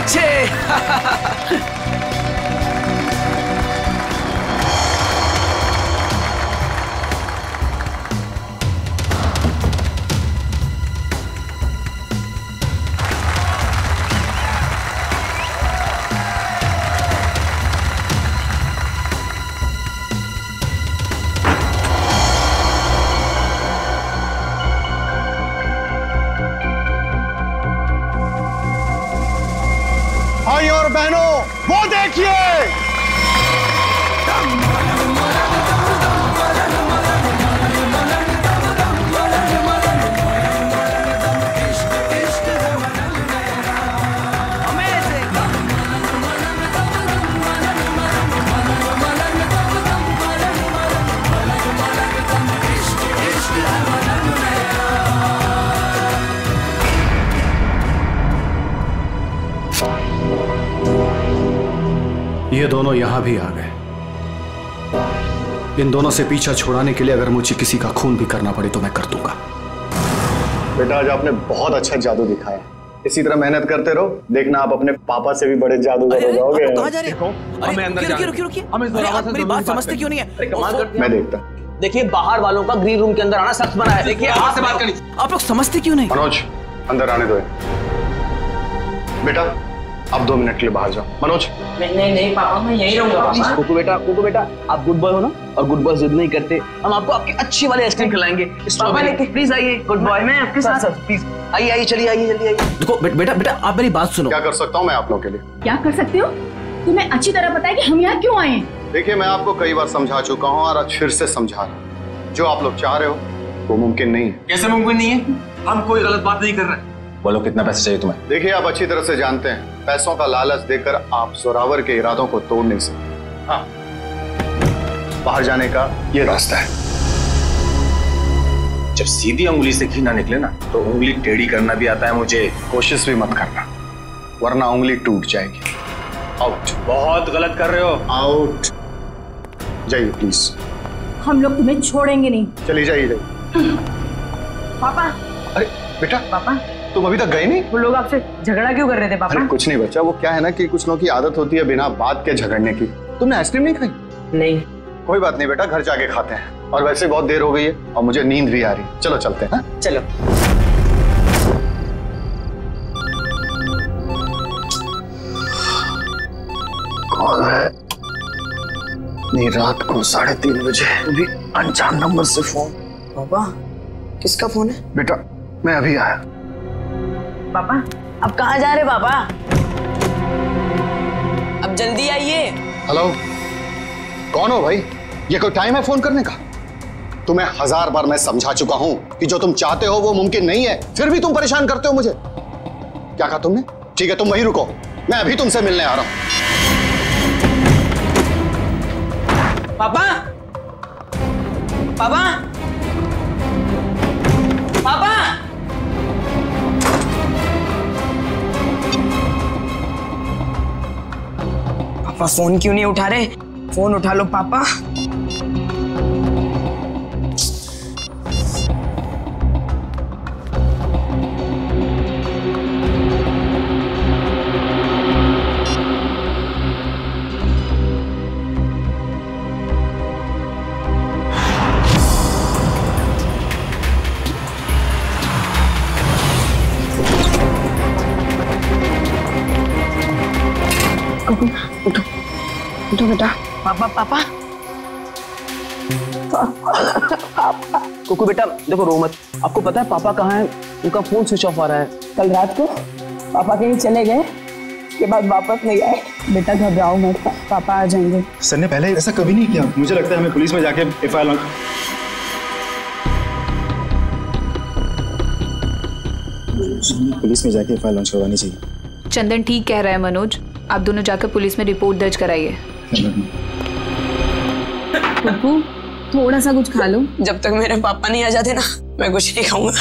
बच्चे। भाइयों और बहनों, वो देखिए, ये दोनों यहां भी आ गए। इन दोनों से पीछा छुड़ाने के लिए अगर मुझे किसी का खून भी करना पड़े तो मैं कर दूंगा। बेटा आज आपने बहुत अच्छा जादू दिखाया। इसी तरह मेहनत करते रहो, देखना आप अपने पापा से भी बड़े जादूगर हो जाओगे। कहां जा रहे हो? हमें अंदर जाना। रुकिए। मेरी बात समझते क्यों नहीं है? मैं देखता। देखिए बाहर वालों का ग्रीन रूम के अंदर आना सख्त मना है। देखिए आपसे बात करनी। आप लोग समझते क्यों नहीं? मनोज अंदर आने दो। बेटा आप 2 मिनट के लिए बाहर जाओ। मनोज नहीं पापा मैं यही रहूंगा। कुकू बेटा आप गुड बॉय हो ना, और गुड बॉय जिद नहीं करते। हम आपको आपकी अच्छी वाली आइसक्रीम खिलाएंगे। प्लीज आइए गुड बॉय। मैं आपके साथ प्लीज आइए चलिए आइए जल्दी आइए। देखो बेटा आप मेरी बात सुनो। क्या कर सकता हूँ मैं आप लोगों के लिए? क्या कर सकते हो? तुम्हें अच्छी तरह पता है कि हम यहाँ क्यों आए हैं। देखिए मैं आपको कई बार समझा चुका हूँ और आज फिर से समझा रहा हूँ। जो आप लोग चाह रहे हो वो मुमकिन नहीं है। कैसे मुमकिन नहीं है? हम कोई गलत बात नहीं कर रहे। बोलो कितना पैसा चाहिए तुम्हें? देखिए आप अच्छी तरह से जानते हैं पैसों का लालच देकर आप जोरावर के इरादों को तोड़ नहीं सकते। हाँ बाहर जाने का ये रास्ता है। जब सीधी उंगली से घी ना निकले ना तो उंगली टेढ़ी करना भी आता है मुझे। कोशिश भी मत करना वरना उंगली टूट जाएगी। आउट। बहुत गलत कर रहे हो। आउट जाइए प्लीज। हम लोग तुम्हें छोड़ेंगे नहीं। चलिए जाइए। पापा। अरे बेटा पापा तुम अभी तक गए नहीं? वो लोग आपसे झगड़ा क्यों कर रहे थे पापा? अरे कुछ नहीं बच्चा, वो क्या है ना कि कुछ लोगों की आदत होती है बिना बात के झगड़ने की। तुमने आइसक्रीम नहीं खाई? नहीं। कोई बात नहीं बेटा, घर जाके खाते हैं। और वैसे बहुत देर हो गई है और मुझे नींद भी आ रही है। चलो चलते हैं। चलो। कौन है? नहीं रात को 3:30 बजे भी अनजान नंबर से फोन। पापा किसका फोन है? बेटा मैं अभी आया। पापा अब कहाँ जा रहे पापा? अब जल्दी आइए। हेलो कौन हो भाई? ये कोई टाइम है फोन करने का? तुम्हें 1000 बार मैं समझा चुका हूं कि जो तुम चाहते हो वो मुमकिन नहीं है, फिर भी तुम परेशान करते हो मुझे। क्या कहा तुमने? ठीक है तुम वहीं रुको, मैं अभी तुमसे मिलने आ रहा हूं। पापा पापा पापा पापा फोन क्यों नहीं उठा रहे? फोन उठा लो पापा। उठो उठो बेटा। पापा पापा कुकू बेटा देखो रो मत। आपको पता है पापा कहाँ हैं? उनका फोन स्विच ऑफ आ रहा है। कल रात को पापा कहीं चले गए, के बाद वापस नहीं आए। बेटा घबराओ मत, पापा आ जाएंगे। सर ने पहले ऐसा कभी नहीं किया। मुझे लगता है हमें पुलिस में जाके एफआईआर लॉन्च करवानी चाहिए। चंदन ठीक कह रहा है मनोज, आप दोनों जाकर पुलिस में रिपोर्ट दर्ज कराइए। पप्पू थोड़ा सा कुछ खा लो। जब तक मेरे पापा नहीं आ जाते ना मैं कुछ नहीं खाऊंगा।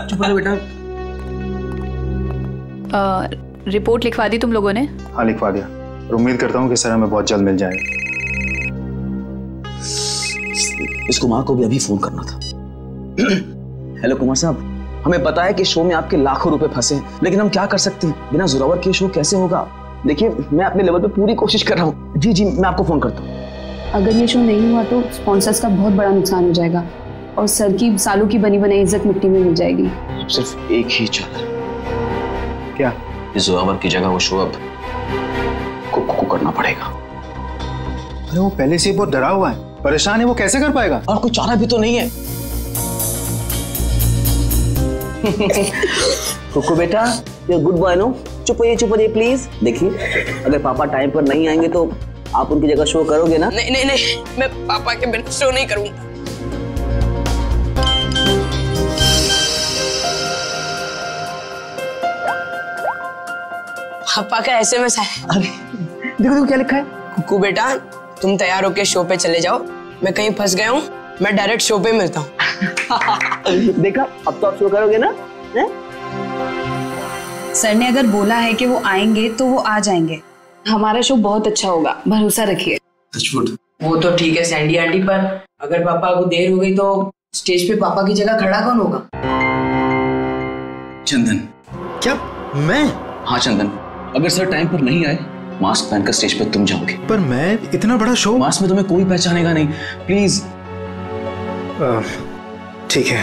चुप रहो बेटा। रिपोर्ट लिखवा दी तुम लोगों ने? हाँ लिखवा दिया और उम्मीद करता हूँ कि सर हमें बहुत जल्द मिल जाएगा। इस कुमार को भी अभी फोन करना था। हेलो कुमार साहब, हमें पता है कि शो में आपके लाखों रुपए फंसे हैं, लेकिन हम क्या कर सकते हैं? बिना जोरावर के शो कैसे होगा? देखिए, मैं अपने लेवल पे पूरी कोशिश कर रहा हूँ। जी जी, मैं आपको फोन करता हूँ। अगर ये शो नहीं हुआ तो स्पॉन्सर्स का बहुत बड़ा नुकसान हो जाएगा और सर की सालों की बनी बनाई इज्जत मिट्टी में मिल जाएगी। अब सिर्फ एक ही चाल। क्या? इस जोरावर की जगह वो शो अब कुकू करना पड़ेगा। अरे वो पहले से बहुत डरा हुआ है, परेशान है, वो कैसे कर पाएगा? और कोई चारा भी तो नहीं है। कुकू बेटा, ये गुड बॉय नो, चुप होइए प्लीज। देखिए, अगर पापा टाइम पर नहीं आएंगे तो आप उनकी जगह शो करोगे ना? नहीं नहीं नहीं, मैं पापा के बिना शो नहीं करूंगा। पापा का एसएमएस है। अरे देखो क्या लिखा है। कुकू बेटा, तुम तैयार होके शो पे चले जाओ, मैं कहीं फंस गया हूँ, मैं डायरेक्ट शो पे मिलता हूँ। देखा, अब तो आप शो करोगे ना? सर ने अगर बोला है कि वो आएंगे तो वो आ जाएंगे। हमारा शो बहुत अच्छा होगा, भरोसा रखिए। वो तो ठीक है सैंडी आंटी, पर अगर पापा को देर हो गई तो स्टेज पे पापा की जगह खड़ा कौन होगा? चंदन। क्या? मैं? हाँ चंदन, अगर सर टाइम पर नहीं आए, मास्क पहनकर स्टेज पे तुम जाओगे। पर मैं इतना बड़ा शो। मास्क में तुम्हें कोई पहचानेगा नहीं, प्लीज। ठीक है।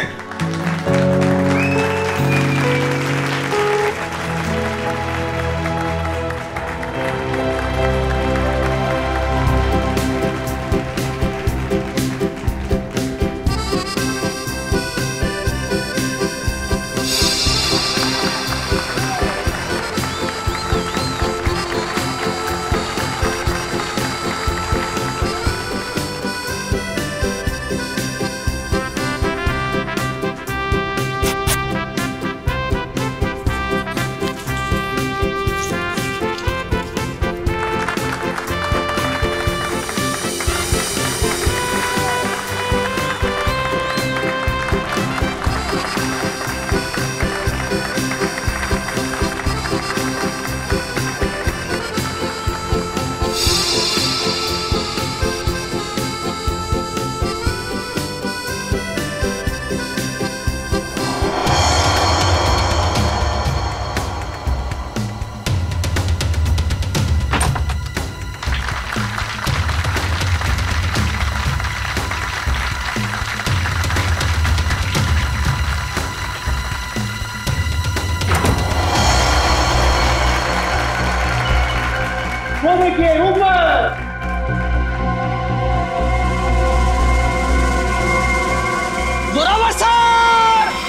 Zorawar sir!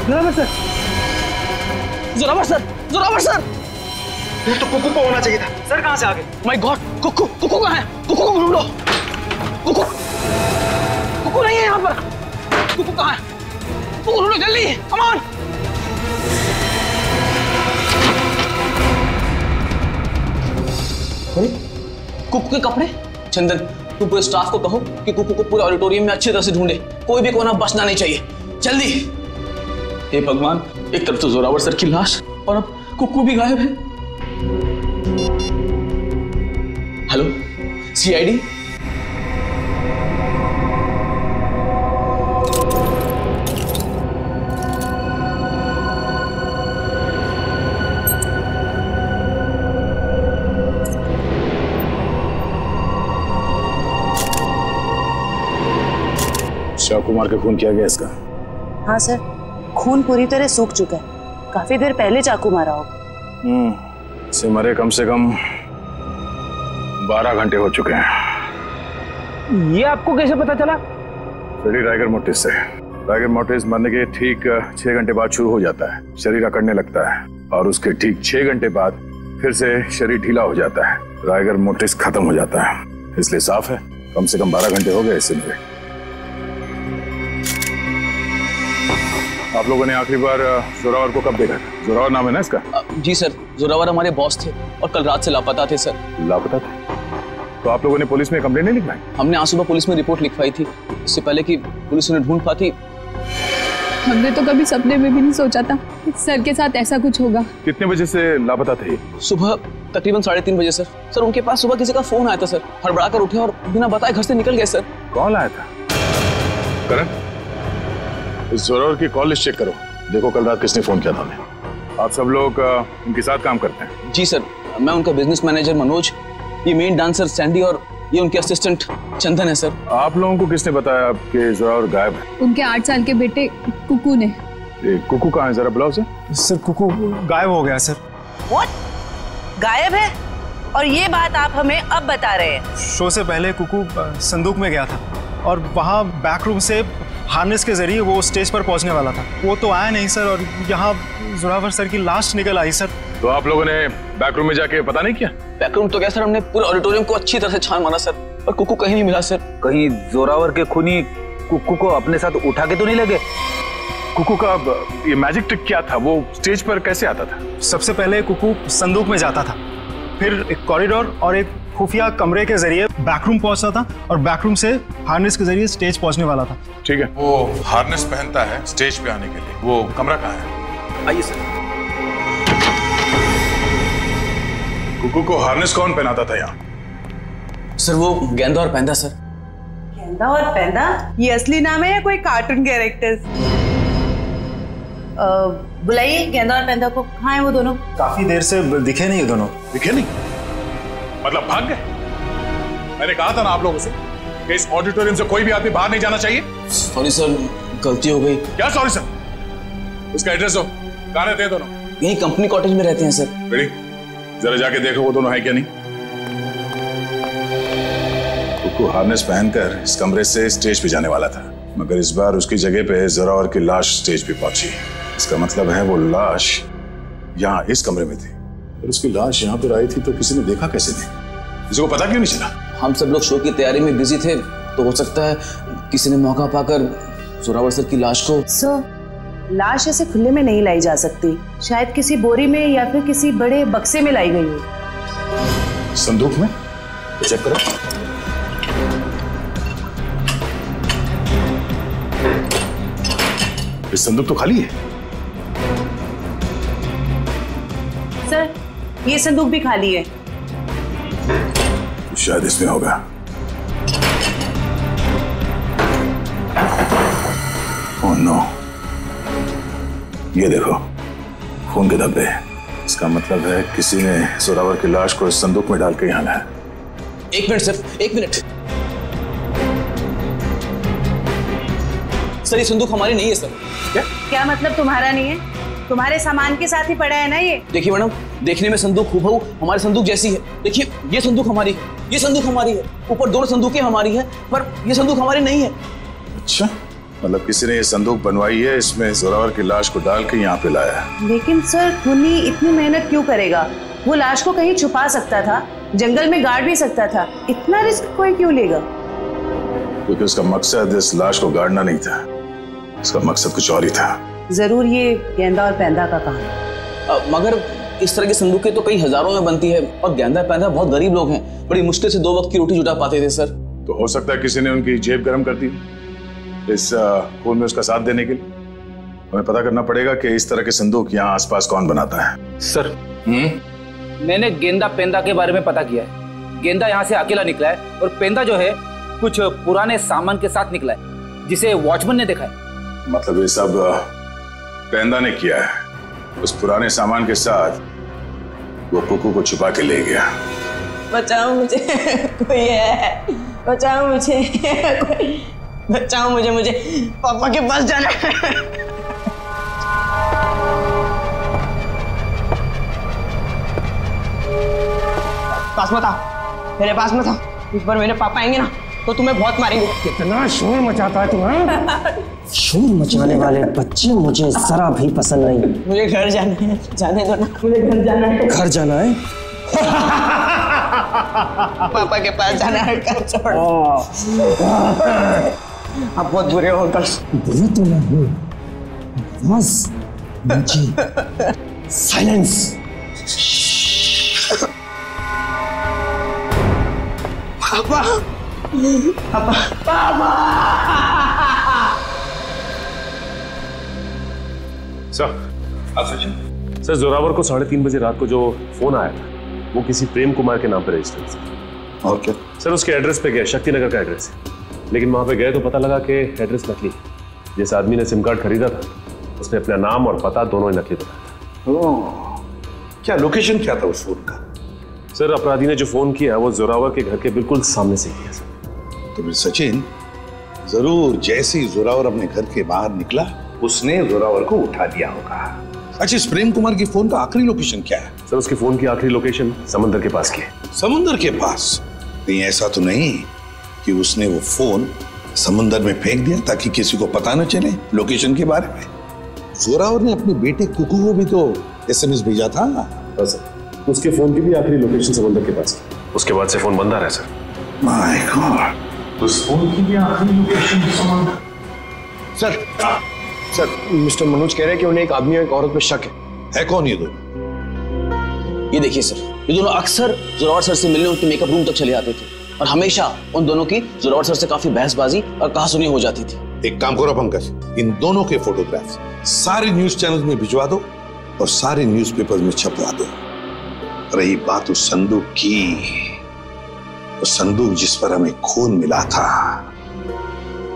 Zorawar sir! Zorawar sir! Zorawar sir! ये तो कुकू को होना चाहिए था। सर कहाँ से आ गए? माय गॉड, कुकू कहाँ है? कुकू को ढूंढो। कुकू नहीं है यहाँ पर। कुकू कहाँ है? कुकू ढूंढो जल्दी, कम ऑन। कुकू के कपड़े? चंदन, तुम पूरे स्टाफ को कहो कि कुकू को पूरे ऑडिटोरियम में अच्छी तरह से ढूंढे, कोई भी कोना बचना नहीं चाहिए, जल्दी। हे भगवान, एक तरफ तो जोरावर सर की लाश और अब कुकू भी गायब है। Hello, CID? चाकू मार के खून किया गया इसका? हाँ सर, खून पूरी तरह सूख चुका है, काफी देर पहले चाकू मारा होगा। इसे मरे कम से कम 12 घंटे हो चुके हैं। ये आपको कैसे पता चला? फ्रेडी राइगर मोर्टिस से। राइगर मोर्टिस मरने के ठीक 6 घंटे बाद शुरू हो जाता है, शरीर अकड़ने लगता है और उसके ठीक 6 घंटे बाद फिर से शरीर ढीला हो जाता है, राइगर मोर्टिस खत्म हो जाता है। इसलिए साफ है, कम से कम 12 घंटे हो गए इससे मुझे। आप लोगों ने आखिरी बार जोरावर को कब देखा था? जोरावर नाम है ना इसका? जी सर, जोरावर हमारे बॉस थे और कल रात से लापता थे सर। लापता थे? तो आप लोगों ने पुलिस में कंप्लेंट नहीं लिखवाई? हमने आज सुबह पुलिस में रिपोर्ट लिखवाई थी, इससे पहले कि पुलिस उन्हें ढूंढ पाती। हमने तो कभी सपने में भी नहीं सोचा था कि सर के साथ ऐसा कुछ होगा। कितने बजे से लापता थे? सुबह तकरीबन 3:30 बजे सर। सर उनके पास सुबह किसी का फोन आया था सर, हड़बड़ा कर उठे और बिना बताए घर से निकल गए सर। कौन आया था? करण, इस जोरावर की कॉल लिस्ट चेक करो, देखो कल रात किसने फोन किया था हमें। आप सब लोग उनके साथ काम करते हैं? जी सर, मैं उनका बिजनेस मैनेजर मनोज, ये मेन डांसर सैंडी और ये उनके असिस्टेंट चंदन है सर। आप लोगों को किसने बताया कि जोरावर गायब है? उनके 8 साल के बेटे कुकू ने। कुकू कहाँ है, जरा बुलाओ उसे। सर कुकू गायब हो गया सर। What? गायब है? और ये बात आप हमें अब बता रहे हैं? शो से पहले कुकू संदूक में गया था और वहाँ बैक रूम से हार्नेस के जरिए वो स्टेज पर पहुंचने वाला था। वो तो आया नहीं सर, और यहाँ जोरावर सर की लाश निकल आई सर। तो आप लोगों ने बैक रूम में जाके पता नहीं किया? बैक रूम तो क्या सर, हमने पूरे ऑडिटोरियम को अच्छी तरह से छान मारा सर, पर कुकू कहीं नहीं मिला सर। कहीं जोरावर के खूनी कुकू को अपने साथ उठा के तो नहीं लगे? कुकू का ये मैजिक ट्रिक क्या था, वो स्टेज पर कैसे आता था? सबसे पहले कुकू संदूक में जाता था, फिर एक कॉरिडोर और एक खुफिया कमरे के जरिए बैकरूम पहुंचता था और बैकरूम से हार्नेस के जरिए स्टेज पहुंचने वाला था। ठीक है, वो हार्नेस पहनता है स्टेज पे आने के लिए, वो कमरा कहाँ है? आइए सर। कुकू को हार्नेस कौन पहनाता था यहाँ? सर वो गेंदा और पैंदा सर। गेंदा और पैंदा ये असली नाम है या कोई कार्टून कैरेक्टर्स? बुलाइए गेंदा और पैंदा को। कहाँ है वो दोनों? काफी देर से दिखे नहीं दोनों। दिखे नहीं मतलब भाग गए? मैंने कहा था ना आप लोगों से कि इस ऑडिटोरियम से कोई भी आदमी बाहर नहीं जाना चाहिए। सॉरी सर, गलती हो गई। क्या सॉरी सर? उसका एड्रेस दो, कहाँ रहते हैं दोनों? यही कंपनी कॉटेज में रहते हैं सर। रेडी, जरा जाके देखो वो दोनों है क्या नहीं। कुकू हार्नेस पहनकर इस कमरे से स्टेज पे जाने वाला था, मगर इस बार उसकी जगह पे जोरावर की लाश स्टेज पे पहुंची। इसका मतलब है वो लाश यहाँ इस कमरे में थी, और उसकी लाश यहाँ पर आई थी तो किसी ने देखा कैसे नहीं? किसी को पता क्यों नहीं चला? हम सब लोग शो की तैयारी में बिजी थे, तो हो सकता है किसी ने मौका पाकर जोरावर सर की लाश को। सर लाश ऐसे खुले में नहीं लाई जा सकती, शायद किसी बोरी में या फिर किसी बड़े बक्से में लाई गई हो। संदूक में? चेक करो। इस संदूक तो खाली है। सर ये संदूक भी खाली है। शायद इसमें होगा। ओह नो, ये देखो खून के धब्बे। इसका मतलब है किसी ने जोरावर की लाश को इस संदूक में डाल के यहाँ लाया। 1 मिनट सर, 1 मिनट। सर ये संदूक हमारी नहीं है सर। क्या मतलब तुम्हारा नहीं है? तुम्हारे सामान के साथ ही पड़ा है ना ये। देखिए मैडम, देखने में संदूक हूबहू हमारे संदूक जैसी है। देखिए ये संदूक हमारी है, ये संदूक हमारी है, ऊपर दोनों संदूकें हमारी है, पर ये संदूक हमारी नहीं है। अच्छा, मतलब किसी ने ये संदूक बनवाई है, इसमें जोरावर की लाश को डाल के यहाँ पे लाया है। लेकिन सर खूनी इतनी मेहनत क्यों करेगा? वो लाश को कहीं छुपा सकता था, जंगल में गाड़ भी सकता था, इतना रिस्क कोई क्यों लेगा? क्योंकि उसका मकसद इस लाश को गाड़ना नहीं था, उसका मकसद कुछ और ही था। जरूर ये गेंदा और पैंदा का काम है। मगर इस तरह की संदूकें तो कई हजारों में बनती है, और गेंदा पैंदा बहुत गरीब लोग हैं, बड़ी मुश्किल से 2 वक्त की रोटी जुटा पाते थे सर। तो हो सकता है किसी ने उनकी जेब गर्म कर दी इस खून में उसका साथ देने के लिए। हमें पता करना पड़ेगा कि इस तरह के संदूक यहाँ आसपास कौन बनाता है। सर मैंने गेंदा पेंदा के बारे में पता किया है। गेंदा यहाँ से अकेला निकला है, और पेंदा जो है कुछ पुराने सामान के साथ निकला है, जिसे वॉचमैन ने देखा है। मतलब ये सब पेंदा ने किया है, उस पुराने सामान के साथ वो कुकू को छुपा के ले गया। बचाओ मुझे, कोई है, बचाओ मुझे, बचाओ मुझे, मुझे पापा के पास जाना है। पास मत आओ, मेरे पास मत आओ। इस बार मेरे पापा आएंगे ना तो तुम्हें बहुत मारेंगे। कितना शोर मचाता है तुम्हें? शोर मचाने वाले बच्चे मुझे जरा भी पसंद नहीं। मुझे घर जाना है, जाने दो ना, मुझे घर जाना है। घर जाना है? पापा के पास जाना है, घर छोड़। आप बहुत बुरे हो अंकल। बुरे तो मैं हूँ, बस मुझे साइलेंस। पापा, पापा, पापा। सर जोरावर को 3:30 बजे रात को जो फोन आया था, वो किसी प्रेम कुमार के नाम पर रजिस्टर्ड है। और क्या सर उसके एड्रेस पे गए, शक्ति नगर का एड्रेस है, लेकिन वहां पे गए तो पता लगा कि एड्रेस नकली है। जिस आदमी ने सिम कार्ड खरीदा था उसने अपना नाम और पता दोनों ही नकली बताया था। क्या लोकेशन क्या था उस फोन का? सर अपराधी ने जो फोन किया वो जोरावर के घर के बिल्कुल सामने से किया सर। तो फिर सचिन जरूर जैसे ही जोरावर अपने घर के बाहर निकला उसने जोरावर को उठा लिया होगा। अच्छा, इस प्रेम कुमार की फोन का आखिरी लोकेशन क्या है? सर उसकी फोन की आखिरी लोकेशन समुद्र के पास की है। समुद्र के पास? कहीं ऐसा तो नहीं कि उसने वो फोन समुद्र में फेंक दिया ताकि किसी को पता न चले लोकेशन के बारे में? जोरावर ने अपने बेटे कुकू को भी तो SMS भेजा था। हाँ सर, उसके फोन की भी आखिरी लोकेशन समुद्र के पास की। उसके बाद से फोन बंद आ रहा है सर। माय गॉड, उस फोन की भी आखिरी लोकेशन समुद्र। सर मिस्टर मनोज कह रहे हैं कि उन्हें एक आदमी और एक औरत पे शक है। कौन ये दोनों? ये देखिए सर, ये दोनों अक्सर जोरावर सर से मिलने उनके मेकअप रूम तक चले आते थे और हमेशा उन दोनों की जोरावर सर से काफी बहसबाजी और कहासुनी हो जाती थी। एक काम करो पंकज, इन दोनों के फोटोग्राफ्स सारे न्यूज चैनल्स में भिजवा दो और सारे न्यूज़पेपर्स में छपवा दो। रही बात उस संदूक की, वो संदूक जिस पर हमें खून मिला था,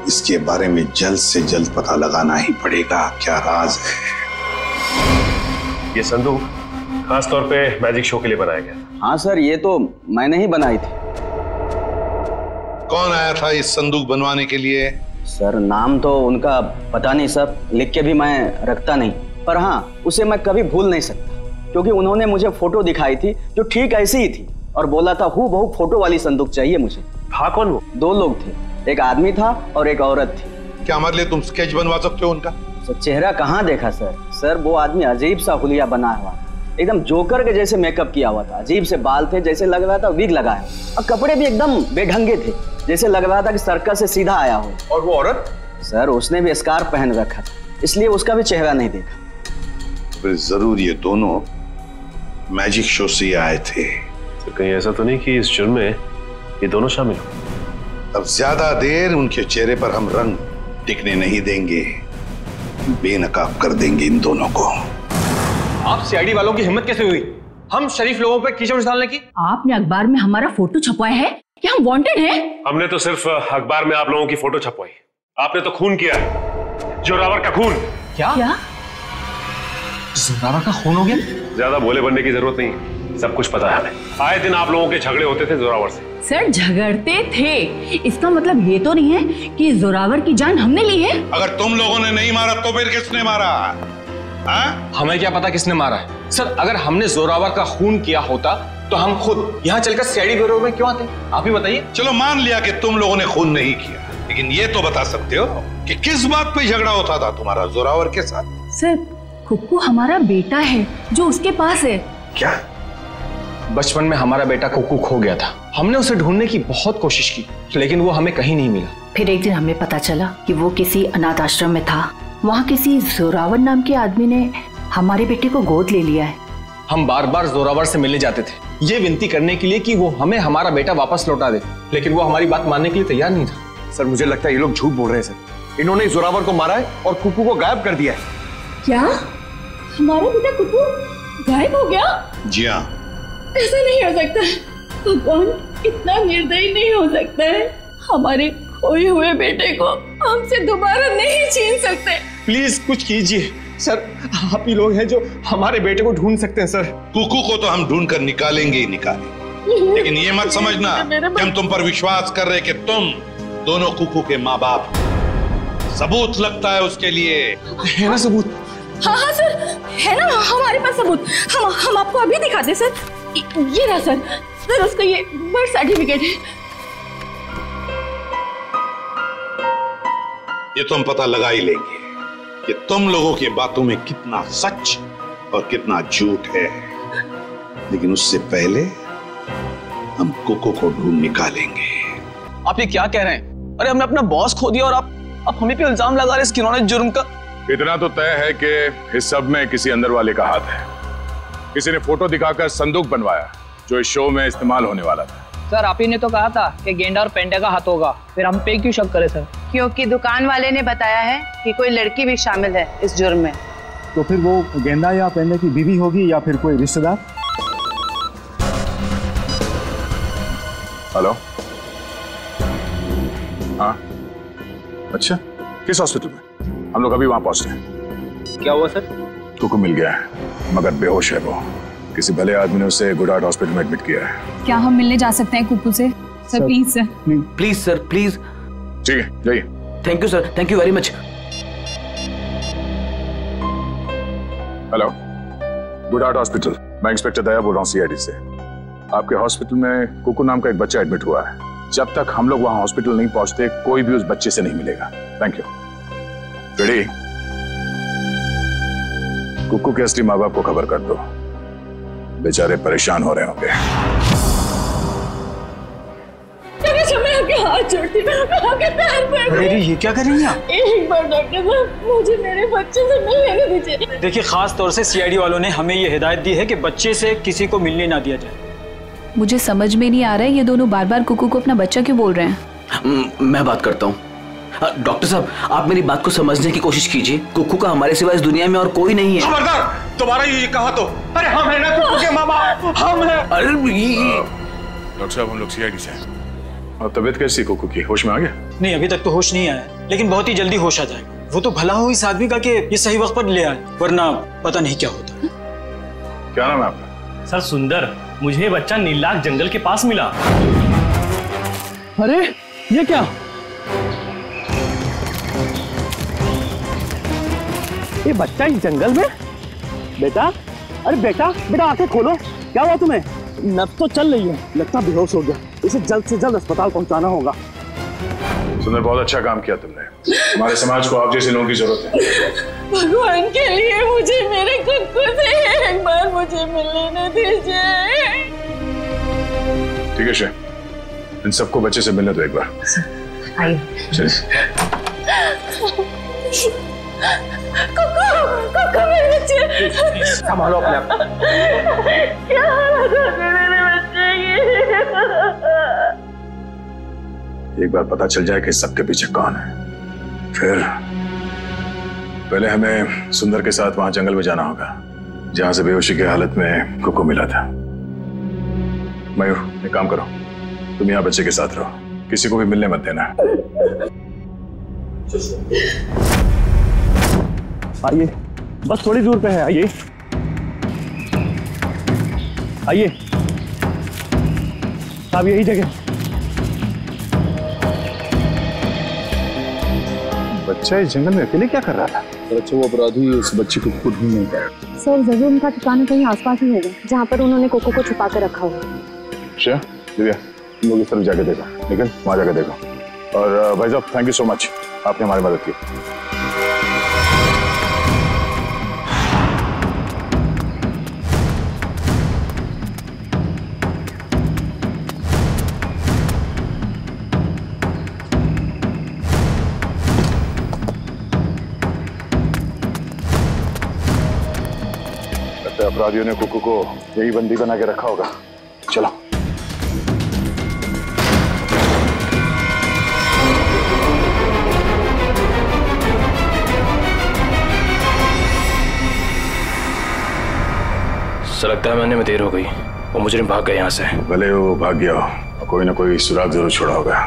इसके बारे में जल्द से जल्द पता लगाना ही पड़ेगा क्या राज है। ये संदूक खास तौर पे मैजिक शो के लिए बनाया गया। हाँ सर, ये तो मैंने ही बनाई थी। कौन आया था इस संदूक बनवाने के लिए? सर नाम तो उनका पता नहीं सर, लिख के भी मैं रखता नहीं, पर हाँ उसे मैं कभी भूल नहीं सकता क्योंकि उन्होंने मुझे फोटो दिखाई थी जो ठीक ऐसी ही थी और बोला था हूबहू फोटो वाली संदूक चाहिए मुझे। था कौन वो? 2 लोग थे, एक आदमी था और एक औरत थी। क्या हमारे लिए तुम स्केच बनवा सकते हो उनका? सर चेहरा कहाँ देखा सर? सर वो आदमी अजीब सा हुलिया बना हुआ, एकदम जोकर के जैसे मेकअप किया हुआ था, अजीब से बाल थे, जैसे लग रहा था विग लगाया, और कपड़े भी एकदम बेढंगे थे, जैसे लग रहा था कि सर्कस से सीधा आया हो। और वो औरत? सर उसने भी स्कार्फ पहन रखा था, इसलिए उसका भी चेहरा नहीं देखा। फिर जरूर ये दोनों मैजिक शो से आए थे। तो कहीं ऐसा तो नहीं कि इस जुर्म में ये दोनों शामिल हो? अब ज्यादा देर उनके चेहरे पर हम रंग टिकने नहीं देंगे, बेनकाब कर देंगे इन दोनों को। आप सीआईडी वालों की हिम्मत कैसे हुई हम शरीफ लोगों पर कीचड़ डालने की? आपने अखबार में हमारा फोटो छपवाया है कि हम वांटेड हैं? हमने तो सिर्फ अखबार में आप लोगों की फोटो छपवाई, आपने तो खून किया, जोरावर का खून। क्या? जोरावर का खून हो गया? ज्यादा भोले बनने की जरूरत नहीं, सब कुछ पता है हमें। आए दिन आप लोगों के झगड़े होते थे जोरावर से। सर झगड़ते थे, इसका मतलब ये तो नहीं है कि जोरावर की जान हमने ली है। अगर तुम लोगों ने नहीं मारा तो फिर किसने मारा? हमें क्या पता किसने मारा है? सर अगर हमने जोरावर का खून किया होता तो हम खुद यहाँ चलकर सीआईडी ब्यूरो में क्यों आते? आप ही बताइए। चलो मान लिया कि तुम लोगों ने खून नहीं किया, लेकिन ये तो बता सकते हो कि किस बात पे झगड़ा होता था तुम्हारा जोरावर के साथ? सर कुक्कू हमारा बेटा है जो उसके पास है। क्या? बचपन में हमारा बेटा कुक्कू खो गया था, हमने उसे ढूंढने की बहुत कोशिश की लेकिन वो हमें कहीं नहीं मिला। फिर एक दिन हमें पता चला कि वो किसी अनाथ आश्रम में था, वहाँ किसी जोरावर नाम के आदमी ने हमारे बेटे को गोद ले लिया है। हम बार बार जोरावर से मिलने जाते थे ये विनती करने के लिए कि वो हमें हमारा बेटा वापस लौटा दे, लेकिन वो हमारी बात मानने के लिए तैयार नहीं था। सर मुझे लगता है ये लोग झूठ बोल रहे हैं सर, इन्होंने जोरावर को मारा है और कुक्कू को गायब कर दिया है। क्या हमारा बेटा कुक्कू गायब हो गया? जी हाँ। ऐसा नहीं हो सकता, भगवान इतना निर्दयी नहीं हो सकता है। हमारे खोए हुए बेटे को हमसे दोबारा नहीं छीन सकते। प्लीज कुछ कीजिए सर, आप ही लोग हैं जो हमारे बेटे को ढूंढ सकते हैं सर। कुकू को तो हम ढूंढ कर निकालेंगे ही निकालेंगे, लेकिन ये मत समझना कि हम तुम पर विश्वास कर रहे कि तुम दोनों कुकू के माँ बाप। सबूत लगता है उसके लिए, है ना सबूत? हाँ हाँ सर है ना हमारे पास सबूत, हम आपको अभी दिखाते सर। ये रहा सर उसका ये बर्थ सर्टिफिकेट है। ये तो हम पता लगा ही लेंगे कि तुम लोगों की बातों में कितना सच और कितना झूठ है, लेकिन उससे पहले हम कुकू को ढूंढ निकालेंगे। आप ये क्या कह रहे हैं? अरे हमने अपना बॉस खो दिया और आप हमें पे इल्जाम लगा रहे हैं इस किन्होंने जुर्म का। इतना तो तय है कि इस सब में किसी अंदर वाले का हाथ है। किसी ने फोटो दिखाकर संदूक बनवाया जो इस शो में इस्तेमाल होने वाला था। सर आप ही ने तो कहा था कि गेंडा और पेंडा का हाथ होगा, फिर हम पे क्यों शक करें सर? क्योंकि दुकान वाले ने बताया है कि कोई लड़की भी शामिल है इस जुर्म में। तो फिर वो गेंदा या पेंडा की बीवी होगी या फिर कोई रिश्तेदार? हेलो। हाँ अच्छा, किस हॉस्पिटल में? हम लोग अभी वहां पहुंचते हैं। क्या हुआ सर? कुकू मिल गया है मगर बेहोश है वो। किसी भले आदमी ने उसे गुड हार्ट हॉस्पिटल में एडमिट किया है। क्या हम मिलने जा सकते हैं कुकू से? Sir please sir. Please sir please. ठीक है जाइए। Thank you sir, thank you very much. Hello, good heart hospital, मैं इंस्पेक्टर दया बोल रहा हूँ सीआईडी से। आपके हॉस्पिटल में कुकू नाम का एक बच्चा एडमिट हुआ है। जब तक हम लोग वहां हॉस्पिटल नहीं पहुंचते कोई भी उस बच्चे से नहीं मिलेगा। Thank you. रेडी? कुकू के असली माँ बाप को खबर कर दो, बेचारे परेशान हो रहे होंगे। हाथ जोड़ती हूँ, आपके पैर पड़ गए। अरे ये क्या कर रही हैं आप? एक बार डॉक्टर साहब मुझे मेरे बच्चे से मिलने दीजिए। देखिए, खास तौर से सीआईडी वालों ने हमें ये हिदायत दी है कि बच्चे से किसी को मिलने ना दिया जाए। मुझे समझ में नहीं आ रहा है ये दोनों बार बार कुकू को अपना बच्चा क्यों बोल रहे हैं। मैं बात करता हूँ। डॉक्टर साहब, आप मेरी बात को समझने की कोशिश कीजिए। कुकू का हमारे सिवा इस दुनिया में और कोई नहीं है। खबरदार, तुम्हारा ये कहा तो। अरे हम है ना कुकू के माँ बाप, हम है। अरे डॉक्टर साहब, हम लोग सीआईडी से हैं। और तबीयत कैसी कुकू की? होश में आ गया? नहीं, अभी तक तो होश नहीं आया, लेकिन बहुत ही जल्दी होश आ जाएगा। वो तो भला हो इस आदमी का कि ये सही वक्त पर ले आए, वरना पता नहीं क्या होता। क्या नाम है आपका? सर सुंदर। मुझे बच्चा नीलाग जंगल के पास मिला। अरे ये क्या? ये बच्चा इस जंगल में? बेटा, अरे बेटा बेटा आंखें खोलो, क्या हुआ तुम्हें? नब्ज तो चल रही है, लगता बेहोश हो गया। इसे जल्द से जल्द अस्पताल पहुंचाना होगा। सुंदर, बहुत अच्छा काम किया तुमने। हमारे समाज को आप जैसे लोगों की जरूरत है। भगवान के लिए मुझे मेरे कुकू से एक बार मुझे मिलने दीजिए। ठीक है शे, इन सबको बच्चे से मिलने दो एक बार। आइए। चलिए। कुकू, कुकू मेरे बच्चे। संभालो अपने आप। क्या हालत है मेरे बच्चे की? एक बार पता चल जाए कि सबके पीछे कौन है, फिर पहले हमें सुंदर के साथ वहां जंगल में जाना होगा जहां से बेहोशी की हालत में कुकू मिला था। मयूर, एक काम करो, तुम यहाँ बच्चे के साथ रहो, किसी को भी मिलने मत देना। आइए, बस थोड़ी दूर पे है, आइए आइए साहब, यही जगह। बच्चा इस जंगल में अकेले क्या कर रहा था? अच्छा, वो अपराधी उस बच्चे को खुद ही नहीं पाया। सर जरूर उनका ठिकाना कहीं आसपास ही होगा जहाँ पर उन्होंने कोको को छुपा कर रखा होगा। अच्छा दिव्या, तुम लोग इस तरफ जाके देखो, लेकिन वहां जाके देखो। और भाई साहब, थैंक यू सो मच, आपने हमारी मदद की। अपराधियों ने कुकू को यही बंदी बना के रखा होगा। चलो। सर लगता है मैंने में देर हो गई, वो मुजरिम भाग गए यहाँ से। भले वो भाग गया हो, कोई ना कोई सुराग जरूर छोड़ा होगा।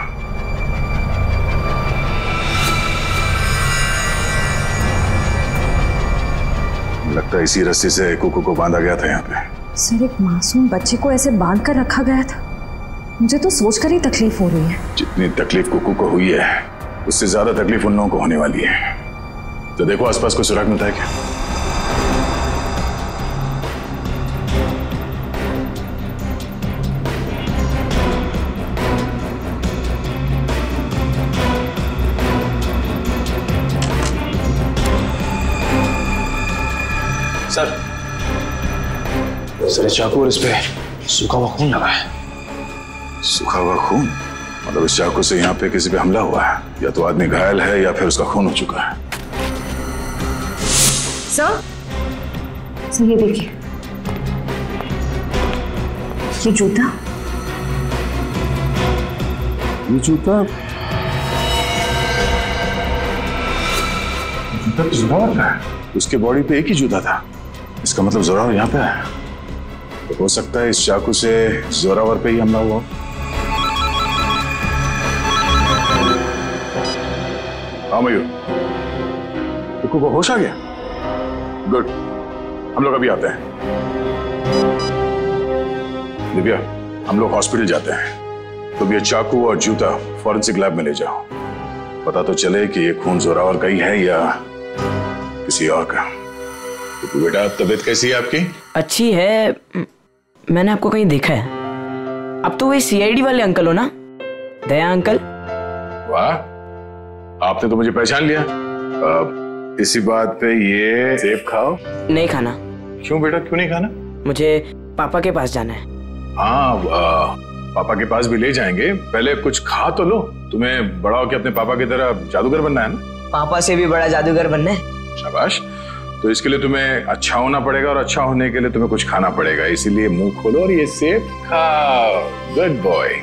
लगता है इसी रस्सी से कुकू को बांधा गया था यहाँ पे। सर, एक मासूम बच्चे को ऐसे बांध कर रखा गया था, मुझे तो सोचकर ही तकलीफ हो रही है। जितनी तकलीफ कुकू को हुई है उससे ज्यादा तकलीफ उन लोगों को होने वाली है। तो देखो आसपास कोई सुराग मिलता है क्या? सर चाकू और इस पे सूखा हुआ खून लगा है। सूखा हुआ खून? मतलब इस चाकू से यहाँ पे किसी पे हमला हुआ है, या तो आदमी घायल है या फिर उसका खून हो चुका है। सर ये देखिए, ये जूता, ये जूता तो जोरावर का है। उसके बॉडी पे एक ही जूता था, इसका मतलब जोरावर यहाँ पे है। तो हो सकता है इस चाकू से जोरावर पे ही हमला हुआ। हाँ मयूर, कुकू को होश आ गया? गुड, हम लोग अभी आते हैं। दिव्या, हम लोग हॉस्पिटल जाते हैं। तुम ये चाकू और जूता फॉरेंसिक लैब में ले जाओ, पता तो चले कि ये खून जोरावर का ही है या किसी और का। तो बेटा, तबीयत कैसी है आपकी? अच्छी है। मैंने आपको कहीं देखा है। अब तो वही सीआईडी वाले अंकल हो ना, दया अंकल? वाह, आपने तो मुझे पहचान लिया। इसी बात पे ये सेब खाओ। नहीं खाना। क्यों बेटा, क्यों नहीं खाना? मुझे पापा के पास जाना है। हाँ, पापा के पास भी ले जाएंगे, पहले कुछ खा तो लो। तुम्हें बड़ा होकर अपने पापा की तरह जादूगर बनना है ना? पापा से भी बड़ा जादूगर बनना है। शाबाश। तो इसके लिए तुम्हें अच्छा होना पड़ेगा, और अच्छा होने के लिए तुम्हें कुछ खाना पड़ेगा। इसीलिए मुंह खोलो और ये सेब खाओ। Good boy.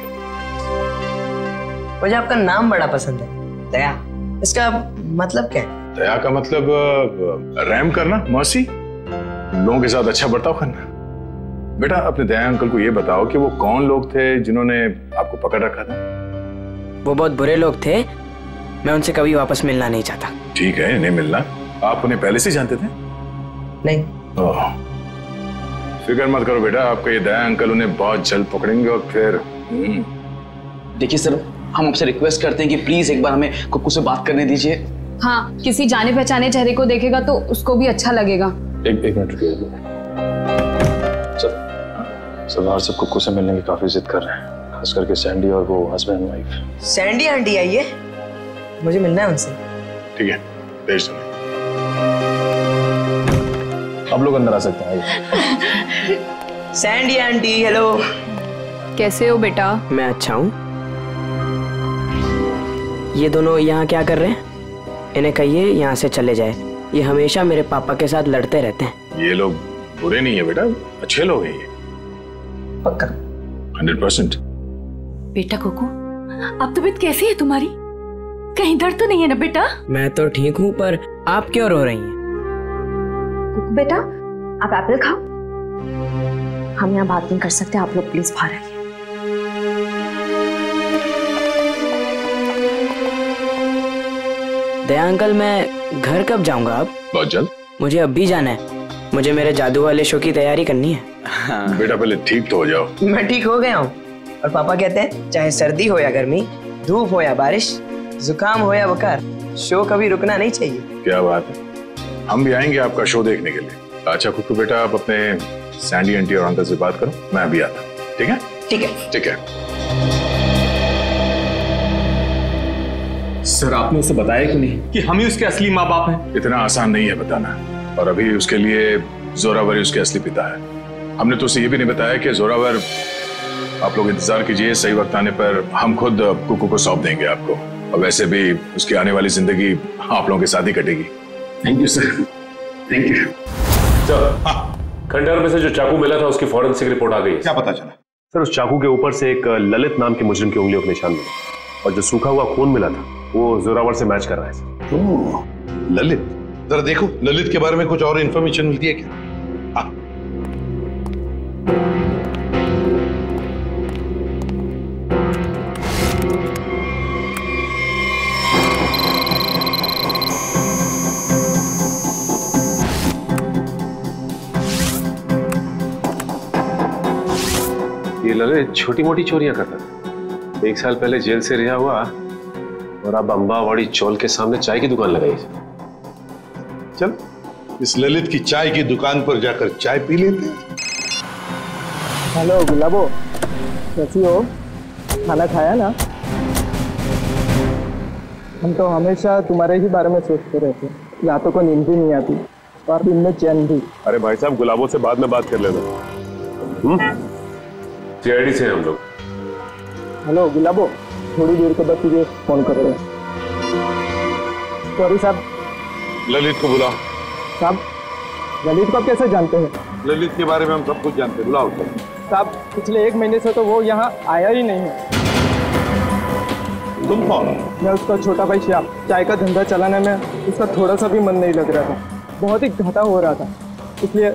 मुझे आपका नाम बड़ा पसंद है, दया। इसका मतलब क्या है? दया का मतलब रहम करना, मर्सी, लोगों के साथ अच्छा बर्ताव करना। बेटा, अपने दया अंकल को ये बताओ कि वो कौन लोग थे जिन्होंने आपको पकड़ रखा था? वो बहुत बुरे लोग थे, मैं उनसे कभी वापस मिलना नहीं चाहता। ठीक है, नहीं मिलना। आप उन्हें पहले से जानते थे? नहीं। फिक्र मत करो बेटा, आपका ये दया अंकल उन्हें बहुत जल्द पकड़ेंगे और फिर देखिए सर, हम आपसे रिक्वेस्ट करते हैं कि प्लीज एक बार हमें कुक्कू से बात करने दीजिए। हाँ, किसी जाने पहचाने चेहरे को देखेगा तो उसको भी अच्छा लगेगा। एक मिनट रुकिए। सरदार सब कुक्कू से मिलने की काफी जिद कर रहे हैं, खास करके सैंडी और वो हस्बैंड वाइफ। सैंडी आंटी आई है, मुझे मिलना है उनसे। ठीक है, भेज दो। आप लोग अंदर आ सकते हैं। Sandy aunty, hello. कैसे हो बेटा? मैं अच्छा हूँ। ये दोनों यहाँ क्या कर रहे हैं? इन्हें कहिए यहाँ से चले जाए। ये हमेशा मेरे पापा के साथ लड़ते रहते हैं। ये लोग बुरे नहीं है बेटा, अच्छे लोग हैं ये। पक्का? 100%। बेटा कुकू, अब तबीयत कैसी है तुम्हारी? कहीं दर्द तो नहीं है ना बेटा? मैं तो ठीक हूँ, पर आप क्यों रो रही हैं? कुकू बेटा, आप एप्पल खाओ। हम यहाँ बात नहीं कर सकते, आप लोग प्लीज बाहर आइए। दया अंकल, मैं घर कब जाऊंगा? अब बहुत जल्द। मुझे अब भी जाना है, मुझे मेरे जादू वाले शो की तैयारी करनी है। बेटा पहले ठीक तो हो जाओ। मैं ठीक हो गया हूँ, और पापा कहते हैं चाहे सर्दी हो या गर्मी, धूप हो या बारिश, जुकाम हो या बुखार, शो कभी रुकना नहीं चाहिए। क्या बात है, हम भी आएंगे आपका शो देखने के लिए। अच्छा कुक्कू बेटा, आप अपने सैंडी आंटी और अंकल से बात करो, मैं अभी आता हूँ। ठीक है? ठीक है। ठीक है। सर, आपने उसे बताया कि नहीं कि हम ही उसके असली माँ बाप हैं? इतना आसान नहीं है बताना, और अभी उसके लिए जोरावर ही उसके असली पिता है। हमने तो उसे ये भी नहीं बताया कि जोरावर, आप लोग इंतजार कीजिए, सही वक्त आने पर हम खुद कुकू को सौंप देंगे आपको। और वैसे भी उसकी आने वाली जिंदगी आप लोगों के साथ ही कटेगी। Thank you sir, thank you. खंडहर में से जो चाकू मिला था उसकी फॉरेंसिक रिपोर्ट आ गई है। क्या पता चला? सर, उस चाकू के ऊपर से एक ललित नाम के मुजरिम की उंगलियों के निशान मिले, और जो सूखा हुआ खून मिला था वो जोरावर से मैच कर रहा है सर। ओह, ललित, जरा देखो ललित के बारे में कुछ और इंफॉर्मेशन मिलती है क्या? हाँ। ये ललित छोटी मोटी चोरियां करता था। 1 साल पहले जेल से रिहा हुआ, और अब अंबावाड़ी चौल के सामने चाय की दुकान लगाई। चल, इस ललित की चाय की दुकान पर जाकर चाय पी लेते हैं। हेलो गुलाबो, कैसी हो? खाना खाया ना? हम तो हमेशा तुम्हारे ही बारे में सोचते रहते हैं, रातों को नींद भी नहीं आती और दिन में चैन भी। अरे भाई साहब, गुलाबों से बाद में बात कर लेना। सीआईडी से हम लोग। हेलो गुलाबो, थोड़ी देर के बाद तुझे फोन करते हैं। सॉरी साहब। ललित को बुलाओ। साहब, ललित को आप कैसे जानते हैं? ललित के बारे में हम सब कुछ जानते हैं, बुलाओ साहब। पिछले 1 महीने से तो वो यहाँ आया ही नहीं है। तुम कौन? मैं उसका छोटा भाई श्याम। चाय का धंधा चलाने में उसका थोड़ा सा भी मन नहीं लग रहा था, बहुत ही घाटा हो रहा था, इसलिए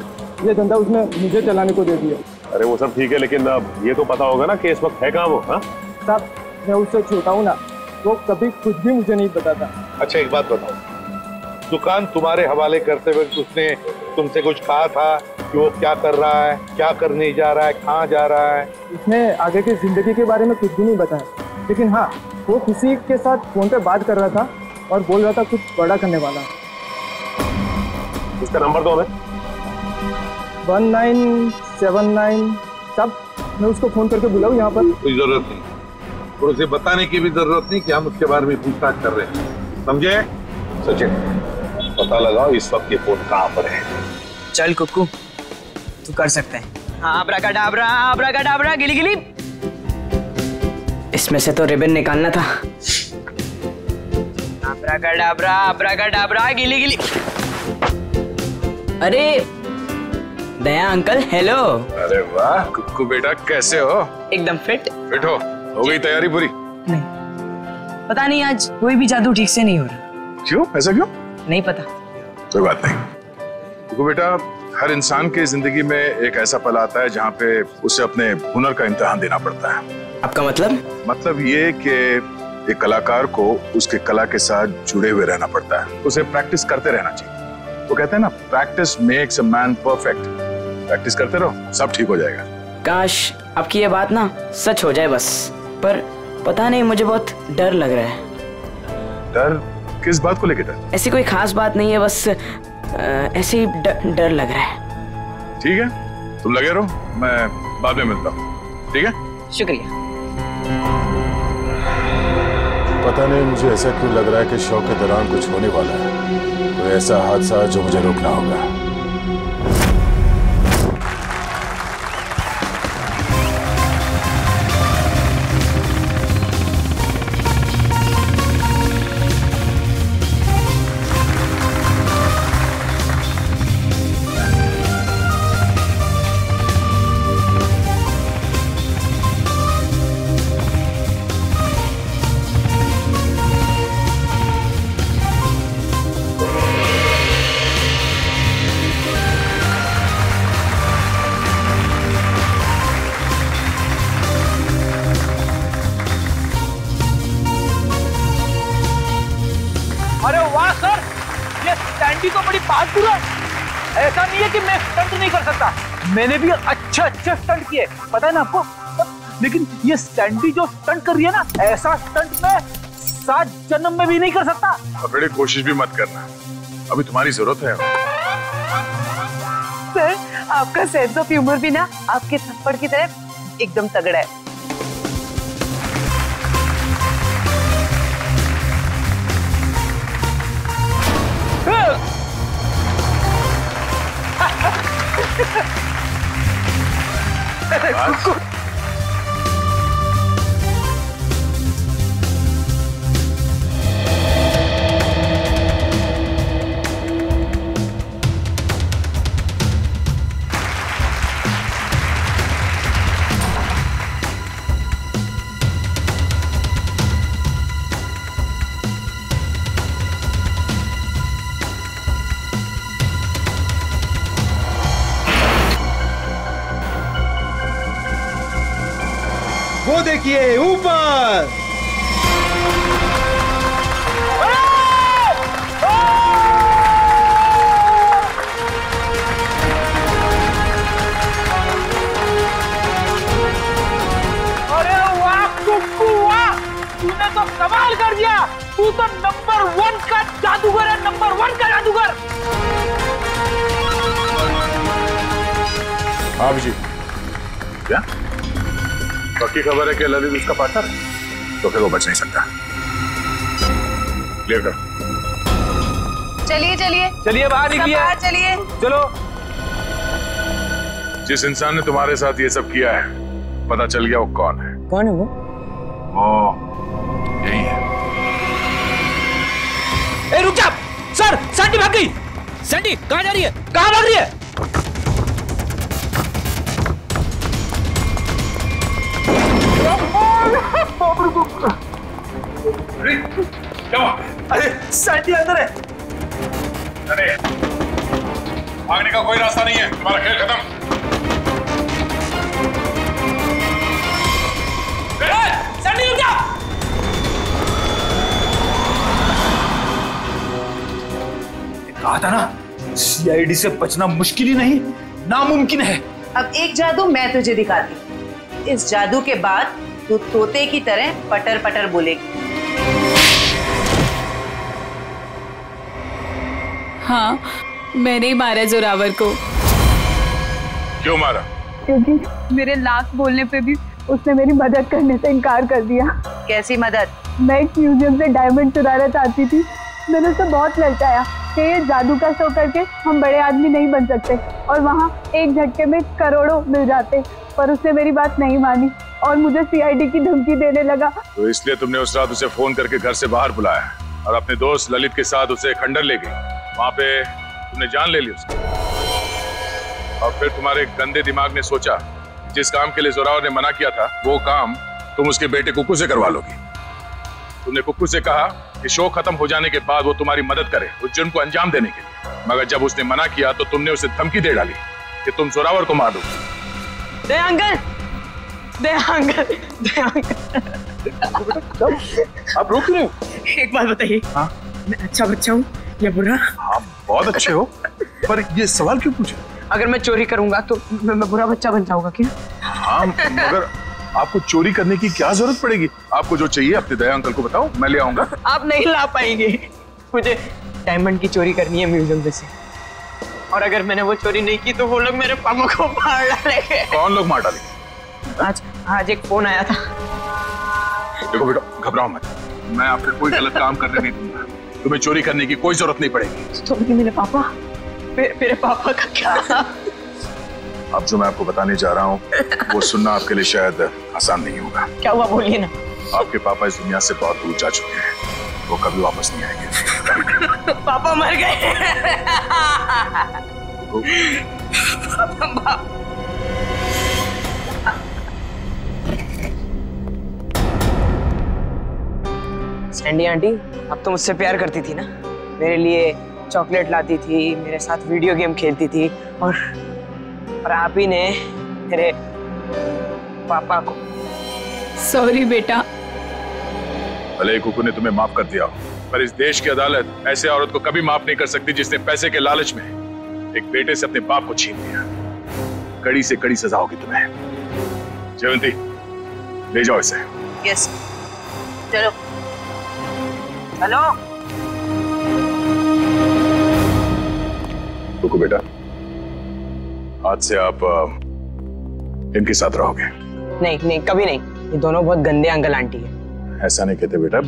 ये धंधा उसने मुझे चलाने को दे दिया। अरे वो सब ठीक है, लेकिन अब ये तो पता होगा ना कि इस वक्त है कहाँ वो? हाँ साहब, मैं उससे छोटा हूँ ना, वो कभी कुछ भी मुझे नहीं बताता। अच्छा एक बात बताओ, दुकान तुम्हारे हवाले करते वक्त उसने तुमसे कुछ कहा था कि वो क्या कर रहा है, क्या करने जा रहा है, कहाँ जा रहा है? उसने आगे की जिंदगी के बारे में कुछ भी नहीं बताया, लेकिन हाँ वो किसी के साथ फोन पे बात कर रहा था और बोल रहा था कुछ बड़ा करने वाला। उसका नंबर दो हमें। 1979 सब। मैं उसको फोन करके बुलाऊं यहाँ पर? कोई जरूरत नहीं, और उसे बताने की भी जरूरत नहीं कि हम उसके बारे में पूछताछ कर रहे हैं, समझे? सचिन, पता लगाओ इस वक्त ये फोन कहाँ पर है। चल कुक्कू, तू कर सकते हैं। हाँ, अब्राकडाब्रा, अब्राकडाब्रा, गिली गिली। इसमें से तो रिबन निकालना था। अब्राकडाब्रा, अब्राकडाब्रा, गिली गिली। अरे दया अंकल, हेलो। अरे वाह कुक्कू बेटा, कैसे हो? एकदम फिट हो गई तैयारी पूरी? नहीं, पता नहीं आज कोई भी जादू ठीक से नहीं हो रहा। क्यों? ऐसा क्यों? नहीं पता। कोई बात नहीं कुक्कू बेटा, हर इंसान की जिंदगी में एक ऐसा पल आता है जहाँ पे उसे अपने हुनर का इम्तिहान देना पड़ता है। आपका मतलब? मतलब ये कि एक कलाकार को उसके कला के साथ जुड़े हुए रहना पड़ता है, उसे प्रैक्टिस करते रहना चाहिए। वो कहते हैं ना, practice makes a man perfect. Practice करते रहो, सब ठीक हो जाएगा। काश आपकी ये बात ना सच हो जाए बस, पर पता नहीं मुझे बहुत डर लग रहा है। डर? किस बात को लेकर डर? ऐसी कोई खास बात नहीं है, बस ऐसे ही डर लग रहा है। ठीक है, तुम लगे रहो, मैं बाद में मिलता हूँ। ठीक है, शुक्रिया। पता नहीं मुझे ऐसा क्यों लग रहा है कि शो के दौरान कुछ होने वाला है, कोई ऐसा हादसा जो मुझे रोकना होगा। तो बड़ी बहादुर है। ऐसा नहीं है कि मैं स्टंट नहीं कर सकता, मैंने भी अच्छे स्टंट किए, पता है ना आपको। लेकिन ये सैंडी जो स्टंट कर रही है ना, ऐसा स्टंट मैं 7 जन्म में भी नहीं कर सकता। अब बेटे कोशिश भी मत करना, अभी तुम्हारी जरूरत है। सर, आपका सेंस ऑफ ह्यूमर भी ना आपके थप्पड़ की तरह एकदम तगड़ा है। वो देखिए ऊपर। अरे वाह कुक्कू वाह, तूने तो कमाल कर दिया। तू तो नंबर 1 का जादूगर है, नंबर 1 का जादूगर। हाँ जी, क्या पक्की खबर है कि ललित उसका पार्टनर है? तो फिर वो बच नहीं सकता। क्लियर कर। चलिए चलिए चलिए, बाहर निकलिए, बाहर चलिए। चलो। जिस इंसान ने तुम्हारे साथ ये सब किया है, पता चल गया वो कौन है? कौन है वो? यही है। ए रुक जा सर, सैंडी भाग गई। सैंडी कहाँ जा रही है? कहाँ भाग रही है? अरे सैंडी अंदर है। अरे भागने का कोई रास्ता नहीं है, तुम्हारा खेल खत्म। सैंडी रुक जा। कहा था ना, सीआईडी से बचना मुश्किल ही नहीं, नामुमकिन है। अब एक जादू मैं तुझे दिखाती। इस जादू के बाद तू तोते की तरह पटर पटर बोलेगी। हाँ, मैंने ही मारा जोरावर को। क्यों मारा? क्योंकि मेरे लाख बोलने पे भी उसने मेरी मदद करने से इनकार कर दिया। कैसी मदद? मैं एक म्यूजियम से डायमंड चुराना चाहती थी। मैंने उसे बहुत ललचाया कि ये जादू का शो करके हम बड़े आदमी नहीं बन सकते और वहाँ एक झटके में करोड़ों मिल जाते, पर उसने मेरी बात नहीं मानी और मुझे सीआईडी की धमकी देने लगा। तो इसलिए तुमने उस रात उसे फोन करके घर से बाहर बुलाया और अपने दोस्त ललित के साथ उसे खंडर ले गई। वहां पे तुमने जान ले ली उसकी और फिर तुम्हारे गंदे दिमाग ने सोचा जिस काम के लिए जोरावर ने मना किया था वो काम तुम उसके बेटे कुक्कू से करवा लोगी। तुमने कुक्कू से कहा कि शो खत्म हो जाने के बाद वो तुम्हारी मदद करे उस जुर्म को अंजाम देने के लिए, मगर जब उसने मना किया तो तुमने उसे धमकी दे डाली कि तुम जोरावर को मार दोगे। दया अंकल, दया अंकल, दया अंकल। आप रोक रहे हो? एक बात बताइए, हाँ? मैं अच्छा बच्चा हूँ या बुरा? आप बहुत अच्छे हो, पर ये सवाल क्यों पूछे? अगर मैं चोरी करूंगा तो मैं बुरा बच्चा बन जाऊंगा क्या? हाँ, मगर आपको चोरी करने की क्या जरूरत पड़ेगी? आपको जो चाहिए अपने दया अंकल को बताओ, मैं ले आऊंगा। आप नहीं ला पाएंगे। मुझे डायमंड की चोरी करनी है म्यूजियम में से, और अगर मैंने वो चोरी नहीं की तो वो लोग मेरे पापा को मार डालेंगे। कौन लोग मार डालेंगे? आज एक फोन आया था। देखो बेटा, घबराओ मत, मैं आपसे कोई गलत काम करने नहीं दूंगा। तुम्हें चोरी करने की कोई जरूरत नहीं पड़ेगी। तो मेरे पापा, मेरे पापा का क्या? अब जो मैं आपको बताने जा रहा हूँ वो सुनना आपके लिए शायद आसान नहीं होगा। क्या हुआ, बोलिए ना। आपके पापा इस दुनिया से बहुत दूर जा चुके हैं, वो कभी वापस नहीं आएंगे। पापा मर गए। सैंडी आंटी, अब तो मुझसे प्यार करती थी ना, मेरे लिए चॉकलेट लाती थी, मेरे साथ वीडियो गेम खेलती थी, और आप ही ने मेरे पापा को। सॉरी बेटा। भले कुकू ने तुम्हें माफ कर दिया, पर इस देश की अदालत ऐसे औरत को कभी माफ नहीं कर सकती जिसने पैसे के लालच में एक बेटे से अपने बाप को छीन लिया। कड़ी से कड़ी सजा होगी तुम्हें। जयवंती, ले जाओ इसे। यस, चलो। हेलो कुकू बेटा, आज से आप इनके साथ रहोगे। नहीं नहीं, कभी नहीं। ये दोनों बहुत गंदे अंकल आंटी है। ऐसा नहीं कहते बेटा,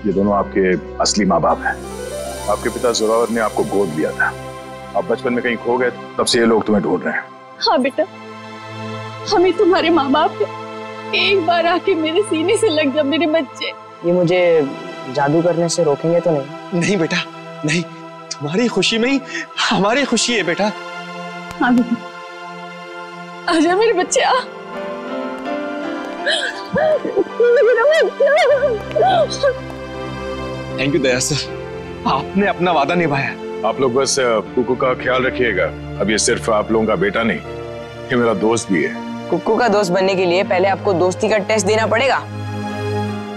ये दोनों आपके असली माँ बाप हैं। आपके पिता जोरावर ने आपको गोद लिया था, आप बचपन में कहीं खो गए, तब से ये लोग तुम्हें ढूंढ रहे हैं। हाँ बेटा, हम ही तुम्हारे माँ बाप हैं। एक बार आके मेरे सीने से लग जा मेरे बच्चे। ये मुझे जादू करने से रोकेंगे तो नहीं? नहीं बेटा, नहीं, तुम्हारी खुशी में ही हमारी खुशी है बेटा। हाँ बेटा, आजा मेरे बच्चे, आ। थैंक यू दया सर, आपने अपना वादा निभाया। आप लोग बस कुकू का ख्याल रखिएगा। अब ये सिर्फ आप लोगों का बेटा नहीं, ये मेरा दोस्त भी है। कुक्कू का दोस्त बनने के लिए पहले आपको दोस्ती का टेस्ट देना पड़ेगा।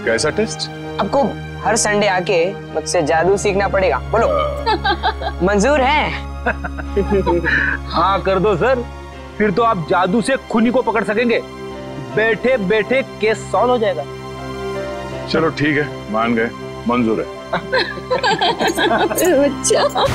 कैसा टेस्ट? आपको हर संडे आके मुझसे जादू सीखना पड़ेगा। बोलो, मंजूर है? हाँ कर दो सर, फिर तो आप जादू से खूनी को पकड़ सकेंगे। बैठे बैठे केस सॉल्व हो जाएगा। चलो ठीक है, मान गए, मंजूर है। अच्छा।